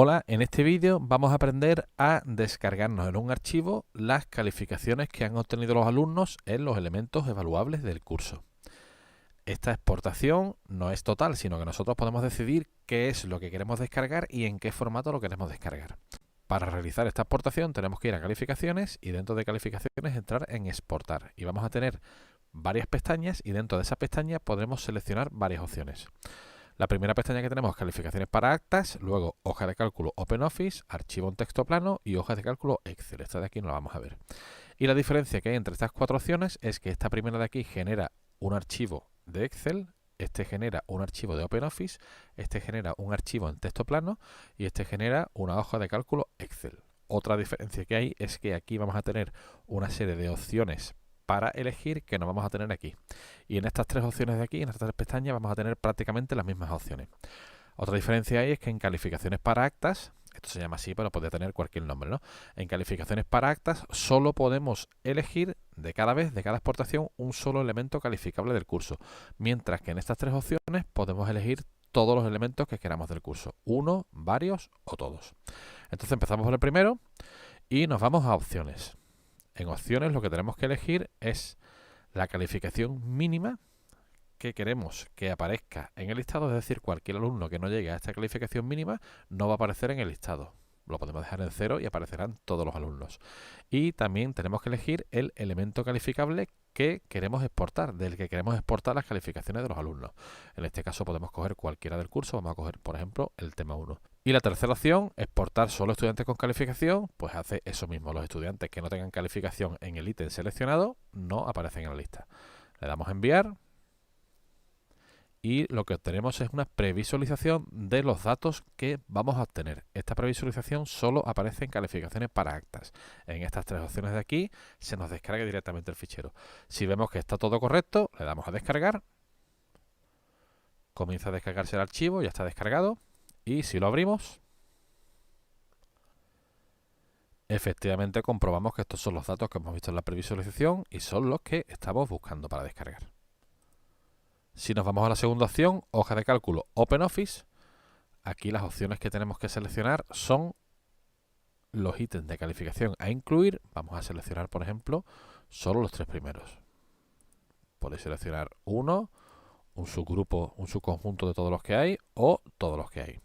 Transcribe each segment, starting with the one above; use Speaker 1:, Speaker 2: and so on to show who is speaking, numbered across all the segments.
Speaker 1: Hola, en este vídeo vamos a aprender a descargarnos en un archivo las calificaciones que han obtenido los alumnos en los elementos evaluables del curso. Esta exportación no es total, sino que nosotros podemos decidir qué es lo que queremos descargar y en qué formato lo queremos descargar. Para realizar esta exportación tenemos que ir a calificaciones y dentro de calificaciones entrar en exportar. Y vamos a tener varias pestañas y dentro de esa pestaña podremos seleccionar varias opciones. La primera pestaña que tenemos es calificaciones para actas, luego hoja de cálculo OpenOffice, archivo en texto plano y hoja de cálculo Excel. Esta de aquí no la vamos a ver. Y la diferencia que hay entre estas cuatro opciones es que esta primera de aquí genera un archivo de Excel, este genera un archivo de OpenOffice, este genera un archivo en texto plano y este genera una hoja de cálculo Excel. Otra diferencia que hay es que aquí vamos a tener una serie de opciones para elegir que no vamos a tener aquí. Y en estas tres opciones de aquí, en estas tres pestañas, vamos a tener prácticamente las mismas opciones. Otra diferencia hay es que en calificaciones para actas, esto se llama así, pero puede tener cualquier nombre, ¿no? En calificaciones para actas solo podemos elegir de cada vez, de cada exportación, un solo elemento calificable del curso. Mientras que en estas tres opciones podemos elegir todos los elementos que queramos del curso. Uno, varios o todos. Entonces empezamos por el primero y nos vamos a opciones. En opciones lo que tenemos que elegir es la calificación mínima que queremos que aparezca en el listado, es decir, cualquier alumno que no llegue a esta calificación mínima no va a aparecer en el listado. Lo podemos dejar en 0 y aparecerán todos los alumnos. Y también tenemos que elegir el elemento calificable que queremos exportar, del que queremos exportar las calificaciones de los alumnos. En este caso podemos coger cualquiera del curso, vamos a coger, por ejemplo, el tema 1. Y la tercera opción, exportar solo estudiantes con calificación, pues hace eso mismo. Los estudiantes que no tengan calificación en el ítem seleccionado no aparecen en la lista. Le damos a enviar. Y lo que obtenemos es una previsualización de los datos que vamos a obtener. Esta previsualización solo aparece en calificaciones para actas. En estas tres opciones de aquí se nos descarga directamente el fichero. Si vemos que está todo correcto, le damos a descargar. Comienza a descargarse el archivo, ya está descargado. Y si lo abrimos, efectivamente comprobamos que estos son los datos que hemos visto en la previsualización y son los que estamos buscando para descargar. Si nos vamos a la segunda opción, hoja de cálculo OpenOffice, aquí las opciones que tenemos que seleccionar son los ítems de calificación a incluir. Vamos a seleccionar, por ejemplo, solo los tres primeros. Podéis seleccionar uno, un subgrupo, un subconjunto de todos los que hay o todos los que hay.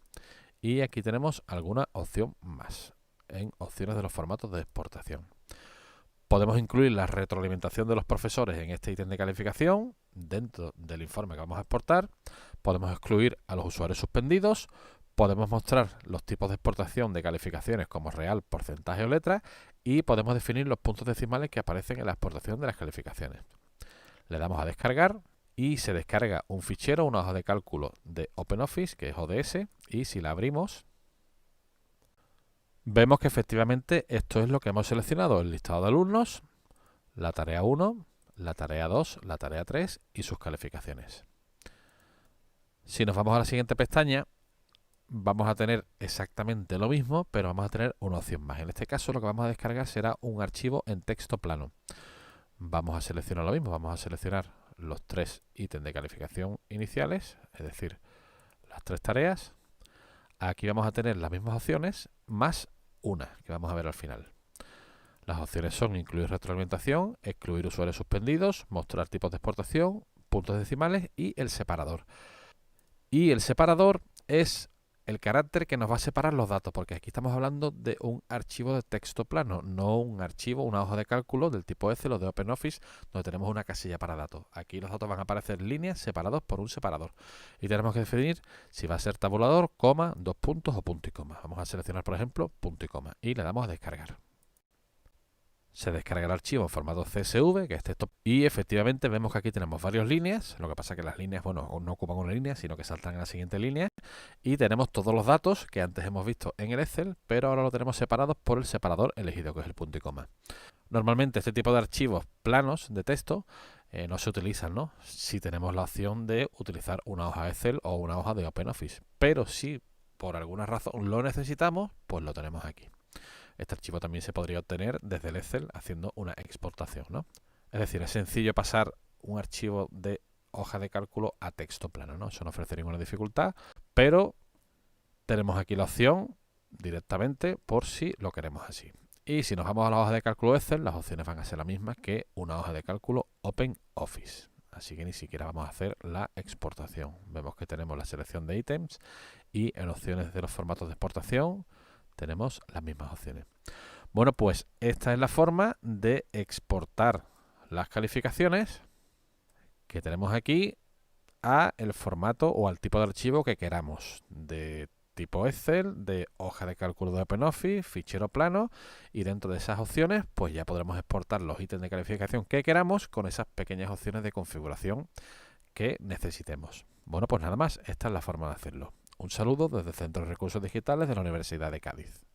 Speaker 1: Y aquí tenemos alguna opción más en opciones de los formatos de exportación. Podemos incluir la retroalimentación de los profesores en este ítem de calificación dentro del informe que vamos a exportar. Podemos excluir a los usuarios suspendidos. Podemos mostrar los tipos de exportación de calificaciones como real, porcentaje o letra. Y podemos definir los puntos decimales que aparecen en la exportación de las calificaciones. Le damos a descargar y se descarga un fichero, una hoja de cálculo de OpenOffice, que es ODS. Y si la abrimos, vemos que efectivamente esto es lo que hemos seleccionado, el listado de alumnos, la tarea 1, la tarea 2, la tarea 3 y sus calificaciones. Si nos vamos a la siguiente pestaña, vamos a tener exactamente lo mismo, pero vamos a tener una opción más. En este caso lo que vamos a descargar será un archivo en texto plano. Vamos a seleccionar lo mismo, vamos a seleccionar los tres ítems de calificación iniciales, es decir, las tres tareas. Aquí vamos a tener las mismas opciones, más una que vamos a ver al final. Las opciones son incluir retroalimentación, excluir usuarios suspendidos, mostrar tipos de exportación, puntos decimales y el separador. Y el separador es el carácter que nos va a separar los datos, porque aquí estamos hablando de un archivo de texto plano, no un archivo, una hoja de cálculo del tipo Excel o de OpenOffice, donde tenemos una casilla para datos. Aquí los datos van a aparecer en líneas separados por un separador. Y tenemos que definir si va a ser tabulador, coma, dos puntos o punto y coma. Vamos a seleccionar, por ejemplo, punto y coma. Y le damos a descargar. Se descarga el archivo en formato CSV, que es texto, y efectivamente vemos que aquí tenemos varias líneas. Lo que pasa es que las líneas, bueno, no ocupan una línea, sino que saltan a la siguiente línea. Y tenemos todos los datos que antes hemos visto en el Excel, pero ahora lo tenemos separados por el separador elegido, que es el punto y coma. Normalmente este tipo de archivos planos de texto no se utilizan, ¿no? Si tenemos la opción de utilizar una hoja Excel o una hoja de OpenOffice. Pero si por alguna razón lo necesitamos, pues lo tenemos aquí. Este archivo también se podría obtener desde el Excel haciendo una exportación, ¿no? Es decir, es sencillo pasar un archivo de hoja de cálculo a texto plano, ¿no? Eso no ofrece ninguna dificultad, pero tenemos aquí la opción directamente por si lo queremos así. Y si nos vamos a la hoja de cálculo Excel, las opciones van a ser las mismas que una hoja de cálculo OpenOffice. Así que ni siquiera vamos a hacer la exportación. Vemos que tenemos la selección de ítems y en opciones de los formatos de exportación tenemos las mismas opciones. Bueno, pues esta es la forma de exportar las calificaciones que tenemos aquí a el formato o al tipo de archivo que queramos, de tipo Excel, de hoja de cálculo de OpenOffice, fichero plano, y dentro de esas opciones pues ya podremos exportar los ítems de calificación que queramos con esas pequeñas opciones de configuración que necesitemos. Bueno, pues nada más, esta es la forma de hacerlo. Un saludo desde el Centro de Recursos Digitales de la Universidad de Cádiz.